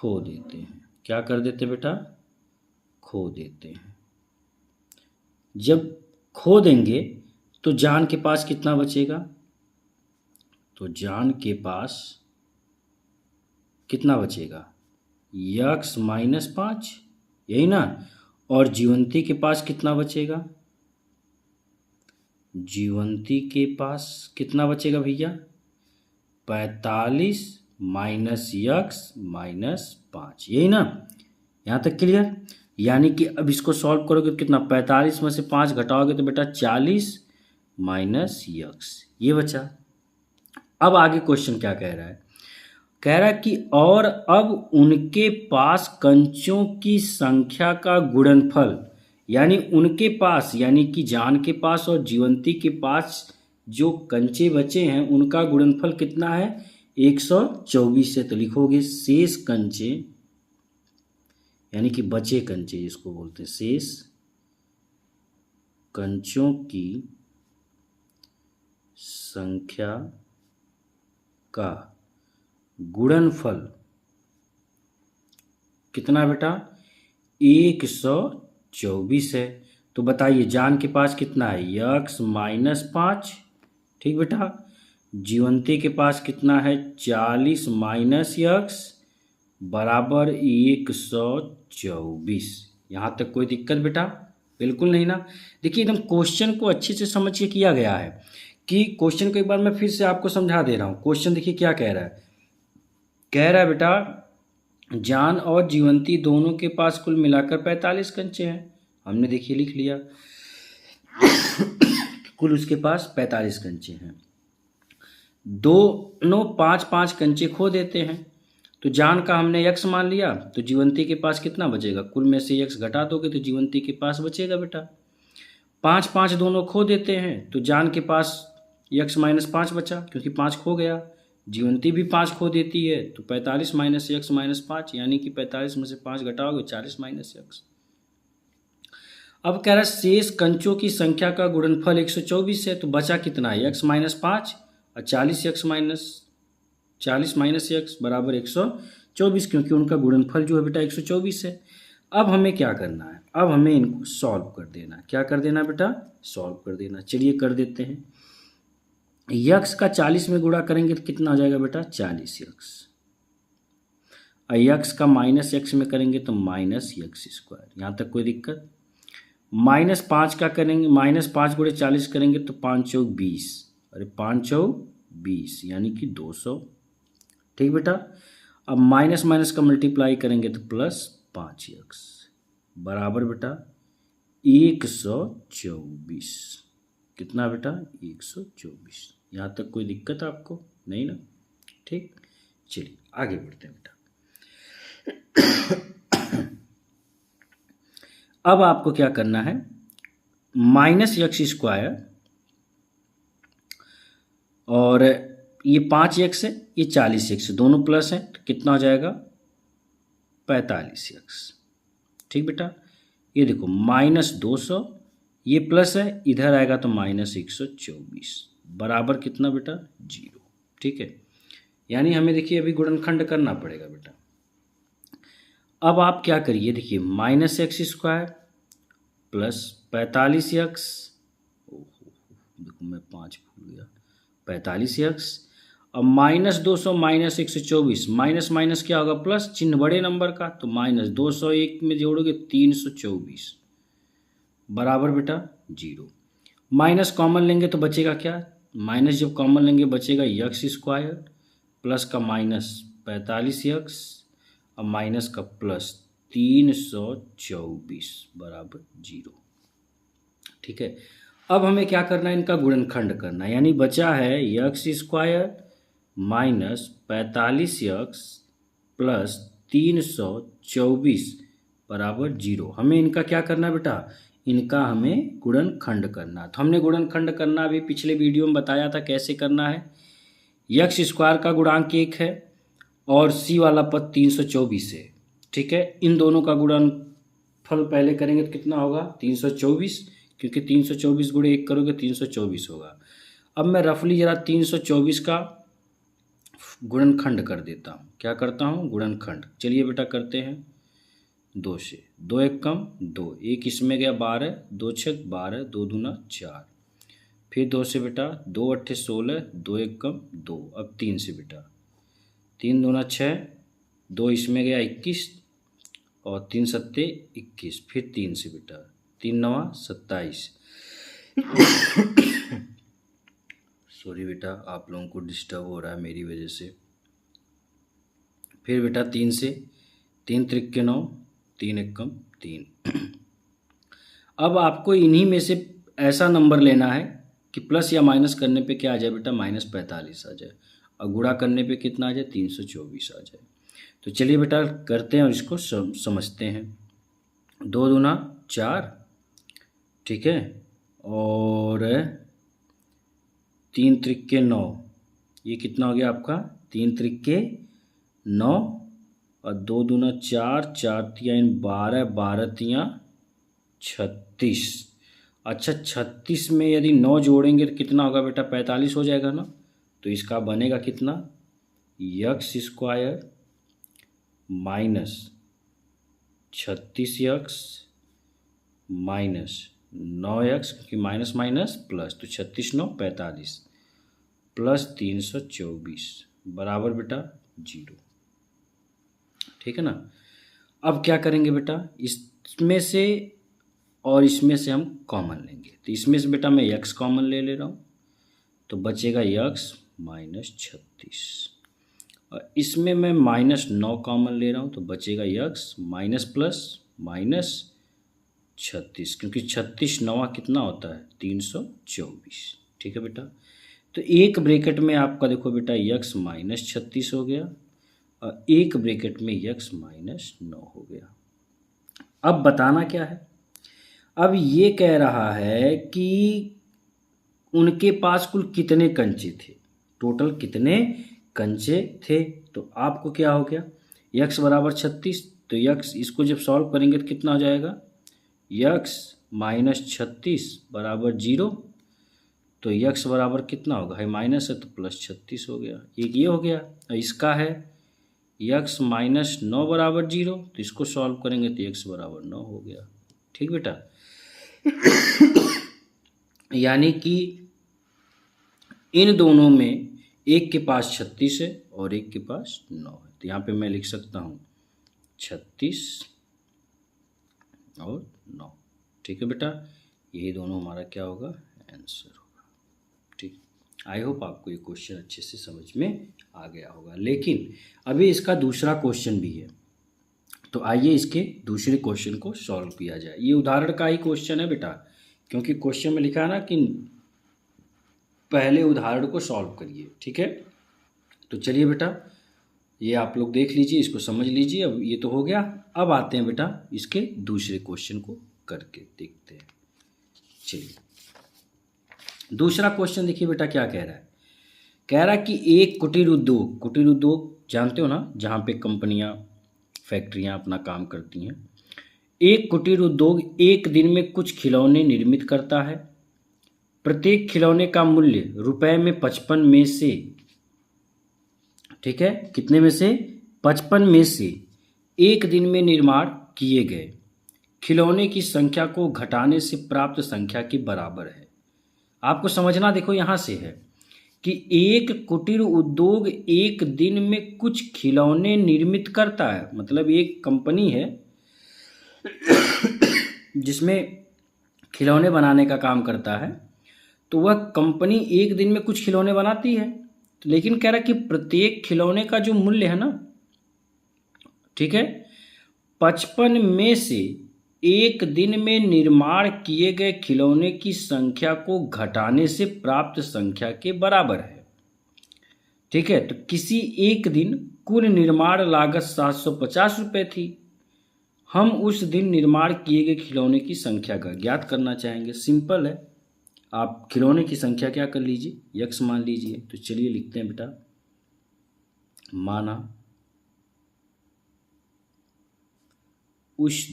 खो देते हैं। क्या कर देते बेटा? खो देते हैं। जब खो देंगे तो जान के पास कितना बचेगा? तो जान के पास कितना बचेगा? यक्स माइनस 5, यही ना। और जीवंती के पास कितना बचेगा? जीवंती के पास कितना बचेगा भैया? 45 माइनस यक्स माइनस 5, यही ना। यहाँ तक क्लियर? यानी कि अब इसको सॉल्व करोगे तो कितना? 45 में से 5 घटाओगे तो बेटा 40 माइनस यक्स, ये बचा। अब आगे क्वेश्चन क्या कह रहा है? कह रहा है कि और अब उनके पास कंचों की संख्या का गुणनफल, यानी उनके पास, यानी कि जान के पास और जीवंती के पास जो कंचे बचे हैं उनका गुणनफल कितना है? 124 है। तो लिखोगे शेष कंचे, यानी कि बचे कंचे जिसको बोलते हैं, शेष कंचों की संख्या का गुणनफल कितना बेटा? 124 है। तो बताइए जान के पास कितना है? यक्स माइनस 5, ठीक बेटा। जीवंती के पास कितना है? 40 माइनस यक्स बराबर 124। यहाँ तक कोई दिक्कत बेटा? बिल्कुल नहीं ना। देखिए एकदम क्वेश्चन को अच्छे से समझ के किया गया है। कि क्वेश्चन को एक बार मैं फिर से आपको समझा दे रहा हूँ। क्वेश्चन देखिए क्या कह रहा है? कह रहा है बेटा जान और जीवंती दोनों के पास कुल मिलाकर 45 कंचे हैं। हमने देखिए लिख लिया कुल उसके पास 45 कंचे हैं। दोनों 5-5 कंचे खो देते हैं। तो जान का हमने यक्स मान लिया, तो जीवंती के पास कितना बचेगा? कुल में से यक्स घटा दोगे तो जीवंती के पास बचेगा बेटा। 5-5 दोनों खो देते हैं, तो जान के पास यक्स माइनस 5 बचा, क्योंकि 5 खो गया। जीवंती भी 5 खो देती है, तो 45 माइनस यक्स माइनस 5, यानी कि 45 में से 5 घटाओगे 40 माइनस यक्स। अब कह रहा है शेष कंचों की संख्या का गुणनफल 124 है। तो बचा कितना है? यक्स माइनस 5 और 40 माइनस यक्स बराबर 124, क्योंकि उनका गुणनफल जो है बेटा 124 है। अब हमें क्या करना है? अब हमें इनको सॉल्व कर देना। क्या कर देना बेटा? सॉल्व कर देना। चलिए कर देते हैं। यक्स का 40 में गुणा करेंगे तो कितना हो जाएगा बेटा? 40 यक्स। और यक्स का माइनस यक्स में करेंगे तो माइनस यक्स स्क्वायर। यहाँ तक कोई दिक्कत? माइनस 5 का करेंगे, माइनस 5 गुणे 40 करेंगे तो 5 चौक 20, अरे 5 चौक 20 यानी कि 200, ठीक बेटा। अब माइनस माइनस का मल्टीप्लाई करेंगे तो प्लस 5 यक्स बराबर बेटा 124। कितना बेटा? 124। यहाँ तक कोई दिक्कत आपको नहीं ना? ठीक, चलिए आगे बढ़ते हैं बेटा। अब आपको क्या करना है? माइनस यक्स स्क्वायर, और ये 5 यक्स है, ये 40 यक्स, दोनों प्लस हैं, तो कितना हो जाएगा? 45 यक्स, ठीक बेटा। ये देखो माइनस 200, ये प्लस है, इधर आएगा तो माइनस 124 बराबर कितना बेटा? 0, ठीक है। यानी हमें देखिए अभी गुणनखंड करना पड़ेगा बेटा। अब आप क्या करिए, देखिए minus x square plus 45 x, देखो मैं 5 भूल गया, 45 यक्स, अब माइनस 200 माइनस 124, माइनस माइनस क्या होगा? प्लस, चिन्ह बड़े नंबर का, तो माइनस 201 में जोड़ोगे 324 बराबर बेटा 0। माइनस कॉमन लेंगे तो बचेगा क्या? माइनस जब कॉमन लेंगे बचेगा यक्स स्क्वायर प्लस का माइनस 45 यक्स, अब माइनस का प्लस 324 बराबर 0, ठीक है। अब हमें क्या करना है? इनका गुणनखंड करना है, यानी बचा है x square minus 45 x plus 324 बराबर 0। हमें इनका क्या करना है बेटा? इनका हमें गुणनखंड करना। तो हमने गुणनखंड करना अभी पिछले वीडियो में बताया था कैसे करना है। यक्स स्क्वायर का गुणांक 1 है और सी वाला पद 324 है, ठीक है। इन दोनों का गुणनफल पहले करेंगे तो कितना होगा? 324, क्योंकि 324 गुणे 1 करोगे 324 होगा। अब मैं रफली जरा 324 का गुणनखंड कर देता हूँ। क्या करता हूँ? गुणनखंड। चलिए बेटा करते हैं 2 से। 2 एक कम 2, एक इसमें गया 12, 2 छक 12, 2 दूना 4। फिर 2 से बेटा 2 अट्ठे 16, 2 एक कम 2। अब 3 से बेटा 3 दूना 6, 2 इसमें गया 21 और 3 सत्ते 21। फिर 3 से बेटा 3 नवा 27। सॉरी बेटा, आप लोगों को डिस्टर्ब हो रहा है मेरी वजह से। फिर बेटा 3 से 3 त्रिक्के 9, 3 एकम 3। अब आपको इन्हीं में से ऐसा नंबर लेना है कि प्लस या माइनस करने पे क्या आ जाए बेटा? -45 आ जाए, और गुणा करने पे कितना आ जाए? 324 आ जाए। तो चलिए बेटा करते हैं और इसको समझते हैं। 2 दूना 4, ठीक है, और 3 त्रिक्के 9, ये कितना हो गया आपका? 3 त्रिक्के 9 और 2 दूना 4, 4 तिया 12, 12 तिया 36। अच्छा 36 में यदि 9 जोड़ेंगे तो कितना होगा बेटा? 45 हो जाएगा ना। तो इसका बनेगा कितना? यक्स स्क्वायर माइनस 36 माइनस 9 क्योंकि माइनस माइनस प्लस, तो 36 9 45 प्लस 324 बराबर बेटा 0। ठीक है ना। अब क्या करेंगे बेटा? इसमें से और इसमें से हम कॉमन लेंगे। तो इसमें से बेटा मैं यक्स कॉमन ले रहा हूँ, तो बचेगा यक्स माइनस 36। और इसमें मैं -9 कॉमन ले रहा हूँ, तो बचेगा यक्स माइनस प्लस माइनस 36, क्योंकि 36 नवा कितना होता है? 324। ठीक है बेटा। तो एक ब्रैकेट में आपका देखो बेटा यक्स माइनस 36 हो गया और एक ब्रैकेट में यक्स माइनस 9 हो गया। अब बताना क्या है? अब ये कह रहा है कि उनके पास कुल कितने कंचे थे, टोटल कितने कंचे थे। तो आपको क्या हो गया? यक्स बराबर 36, तो यक्स इसको जब सॉल्व करेंगे तो कितना हो जाएगा? यक्स माइनस 36 बराबर 0। तो यक्स बराबर कितना होगा? है माइनस है तो प्लस 36 हो गया। एक ये हो गया। और इसका है यक्स माइनस 9 बराबर 0, तो इसको सॉल्व करेंगे तो यक्स बराबर 9 हो गया। ठीक बेटा। यानी कि इन दोनों में एक के पास 36 है और एक के पास 9 है। तो यहाँ पे मैं लिख सकता हूँ 36 और 9। ठीक है बेटा, यही दोनों हमारा क्या होगा? आंसर होगा। ठीक। आई होप आपको ये क्वेश्चन अच्छे से समझ में आ गया होगा। लेकिन अभी इसका दूसरा क्वेश्चन भी है, तो आइए इसके दूसरे क्वेश्चन को सॉल्व किया जाए। ये उदाहरण का ही क्वेश्चन है बेटा, क्योंकि क्वेश्चन में लिखा है ना कि पहले उदाहरण को सॉल्व करिए। ठीक है, तो चलिए बेटा ये आप लोग देख लीजिए, इसको समझ लीजिए। अब ये तो हो गया। अब आते हैं बेटा इसके दूसरे क्वेश्चन को करके देखते हैं। चलिए दूसरा क्वेश्चन देखिए बेटा क्या कह रहा है। कह रहा है कि एक कुटीर उद्योग, कुटीर उद्योग जानते हो ना, जहाँ पे कंपनियाँ फैक्ट्रियाँ अपना काम करती हैं। एक कुटीर उद्योग एक दिन में कुछ खिलौने निर्मित करता है। प्रत्येक खिलौने का मूल्य रुपए में 55 में से, ठीक है, कितने में से? 55 में से एक दिन में निर्माण किए गए खिलौने की संख्या को घटाने से प्राप्त संख्या के बराबर है। आपको समझना देखो यहाँ से है कि एक कुटीर उद्योग एक दिन में कुछ खिलौने निर्मित करता है। मतलब एक कंपनी है जिसमें खिलौने बनाने का काम करता है, तो वह कंपनी एक दिन में कुछ खिलौने बनाती है। लेकिन कह रहा है कि प्रत्येक खिलौने का जो मूल्य है ना, ठीक है, 55 में से एक दिन में निर्माण किए गए खिलौने की संख्या को घटाने से प्राप्त संख्या के बराबर है। ठीक है, तो किसी एक दिन कुल निर्माण लागत 750 रुपये थी। हम उस दिन निर्माण किए गए खिलौने की संख्या का ज्ञात करना चाहेंगे। सिंपल है, आप खिलौने की संख्या क्या कर लीजिए? यक्स मान लीजिए। तो चलिए लिखते हैं बेटा, माना उस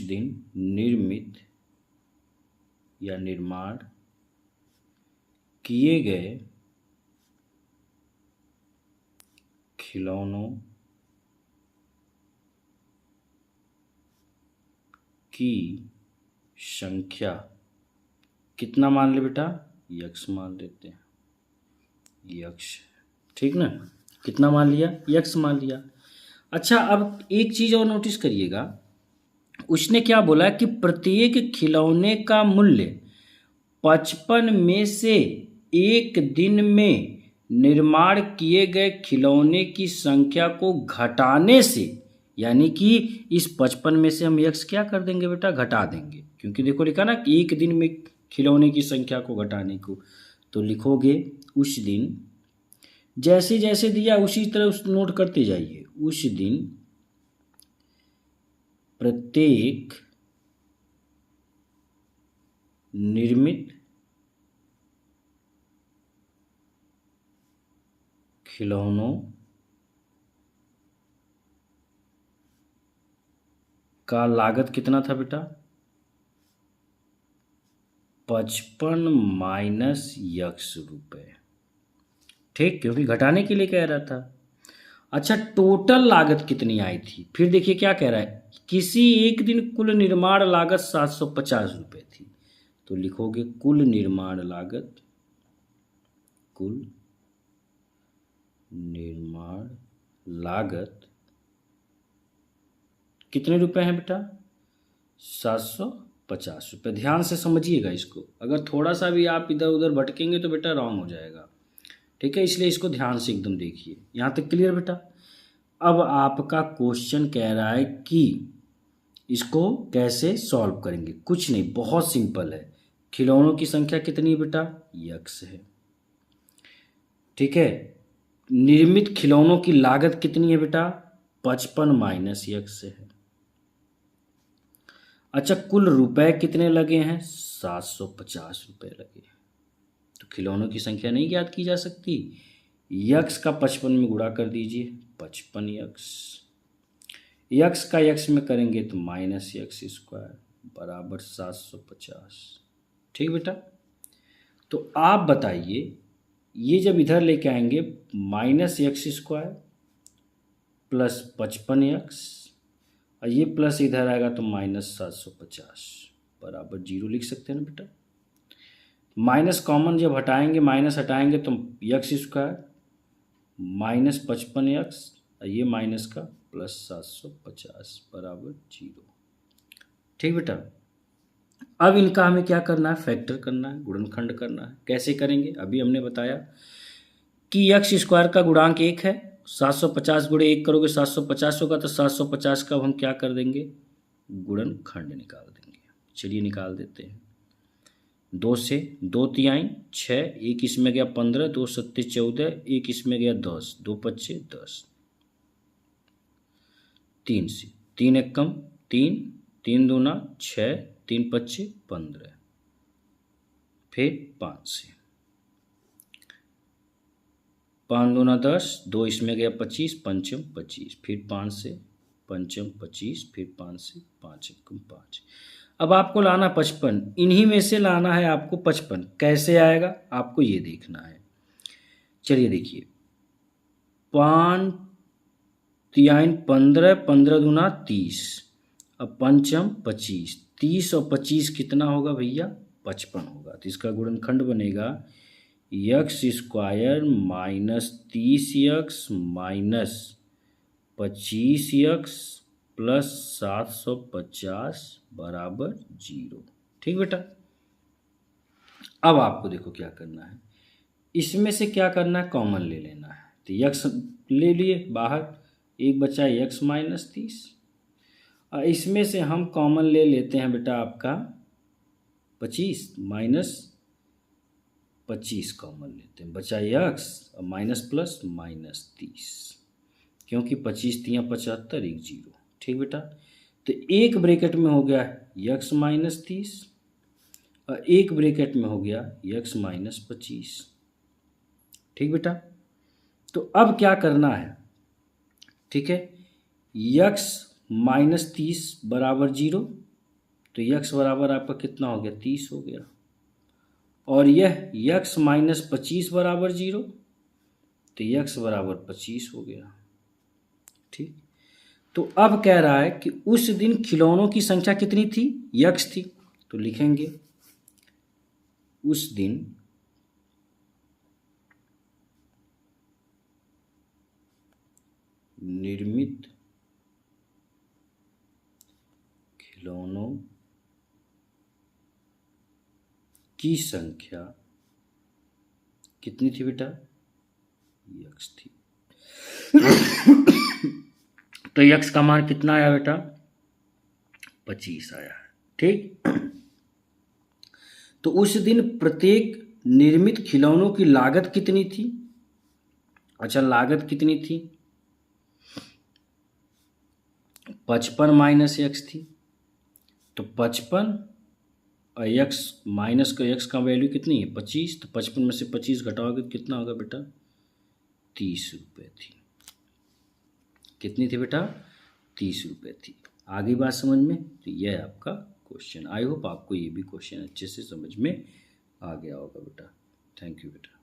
दिन निर्मित या निर्माण किए गए खिलौनों की संख्या कितना मान ले बेटा, यक्स मान लेते हैं, यक्स, ठीक ना, कितना मान लिया, यक्स मान लिया। अच्छा, अब एक चीज़ और नोटिस करिएगा, उसने क्या बोला कि प्रत्येक खिलौने का मूल्य 55 में से एक दिन में निर्माण किए गए खिलौने की संख्या को घटाने से, यानी कि इस 55 में से हम यक्स क्या कर देंगे बेटा, घटा देंगे, क्योंकि देखो लिखा ना कि एक दिन में खिलौने की संख्या को घटाने को, तो लिखोगे उस दिन, जैसे जैसे दिया उसी तरह उस नोट करते जाइए, उस दिन प्रत्येक निर्मित खिलौनों का लागत कितना था बेटा, 55 माइनस यक्स रुपए, ठीक, क्योंकि घटाने के लिए कह रहा था। अच्छा, टोटल लागत कितनी आई थी, फिर देखिए क्या कह रहा है, किसी एक दिन कुल निर्माण लागत 750 रुपये थी, तो लिखोगे कुल निर्माण लागत, कुल निर्माण लागत कितने रुपए हैं बेटा, 750 रुपये। ध्यान से समझिएगा इसको, अगर थोड़ा सा भी आप इधर उधर भटकेंगे तो बेटा रॉन्ग हो जाएगा, ठीक है, इसलिए इसको ध्यान से एकदम देखिए। यहाँ तक क्लियर बेटा। अब आपका क्वेश्चन कह रहा है कि इसको कैसे सॉल्व करेंगे, कुछ नहीं, बहुत सिंपल है, खिलौनों की संख्या कितनी है बेटा, यक्स है, ठीक है, निर्मित खिलौनों की लागत कितनी है बेटा, 55 माइनस यक्स है। अच्छा, कुल रुपए कितने लगे हैं, 750 रुपये लगे हैं, तो खिलौनों की संख्या नहीं ज्ञात की जा सकती, यक्स का 55 में गुणा कर दीजिए, 55 यक्स, यक्स का यक्स में करेंगे तो माइनस यक्स स्क्वायर बराबर 750, ठीक बेटा। तो आप बताइए, ये जब इधर लेके आएंगे minus x square plus 55 x, और ये प्लस इधर आएगा तो माइनस 750 बराबर 0 लिख सकते हैं ना बेटा। माइनस कॉमन जब हटाएंगे, माइनस हटाएंगे तो यक्स स्क्वायर माइनस 55 यक्स, और ये माइनस का प्लस 750 बराबर 0, ठीक बेटा। अब इनका हमें क्या करना है, फैक्टर करना है, गुणनखंड करना है। कैसे करेंगे, अभी हमने बताया कि यक्स स्क्वायर का गुणांक 1 है, 750 गुणे 1 करोगे 750 होगा, तो 750 का हम क्या कर देंगे, गुणनखंड निकाल देंगे। चलिए निकाल देते हैं, 2 से 2 तिहाई 6, एक इसमें गया 15, 2 सत्ते 14, एक इसमें गया 10, 2 पच्चे 10, 3 से 3 एक कम 3, 3 दूना 6, 3 पच्चे 15, फिर 5 से 5 दूना 10, 2 इसमें गया 25, पंचम 25, फिर 5 से पंचम 25, फिर 5 से 5 एकम 5। अब आपको लाना 55, इन्हीं में से लाना है आपको 55, कैसे आएगा आपको ये देखना है। चलिए देखिए, 5 तिहाई 15, 15 दूना 30, अब पंचम 25, 30 और 25 कितना होगा भैया, 55 होगा, तो इसका गुणनखंड बनेगा x square minus 30 x minus 25 x plus 750 बराबर 0, ठीक बेटा। अब आपको देखो क्या करना है, इसमें से क्या करना है, कॉमन ले लेना है, तो यक्स ले लिए बाहर, एक बचा यक्स माइनस 30, और इसमें से हम कॉमन ले लेते हैं बेटा आपका 25 माइनस 25 कॉमन लेते हैं, बचा यक्स और माइनस प्लस माइनस 30, क्योंकि 25 तियाँ 75, एक 0, ठीक बेटा। तो एक ब्रैकेट में हो गया यक्स माइनस 30 और एक ब्रैकेट में हो गया यक्स माइनस 25, ठीक बेटा। तो अब क्या करना है, ठीक है, यक्स माइनस 30 बराबर 0, तो यक्स बराबर आपका कितना हो गया, 30 हो गया, और यह यक्स माइनस 25 बराबर 0, तो यक्स बराबर 25 हो गया। ठीक, तो अब कह रहा है कि उस दिन खिलौनों की संख्या कितनी थी, यक्स थी, तो लिखेंगे उस दिन निर्मित खिलौनों की संख्या कितनी थी बेटा, यक्स थी। तो यक्स का मान कितना आया बेटा, 25 आया। ठीक, तो उस दिन प्रत्येक निर्मित खिलौनों की लागत कितनी थी, अच्छा लागत कितनी थी, 55 माइनस एक्स थी। तो 55 और यक्स माइनस का, यक्स का वैल्यू कितनी है 25, तो 55 में से 25 घटाओगे तो कितना होगा बेटा, 30 रुपये थी। कितनी थी बेटा, 30 रुपये थी। आगे बात समझ में, तो यह है आपका क्वेश्चन। आई होप आपको ये भी क्वेश्चन अच्छे से समझ में आ गया होगा बेटा। थैंक यू बेटा।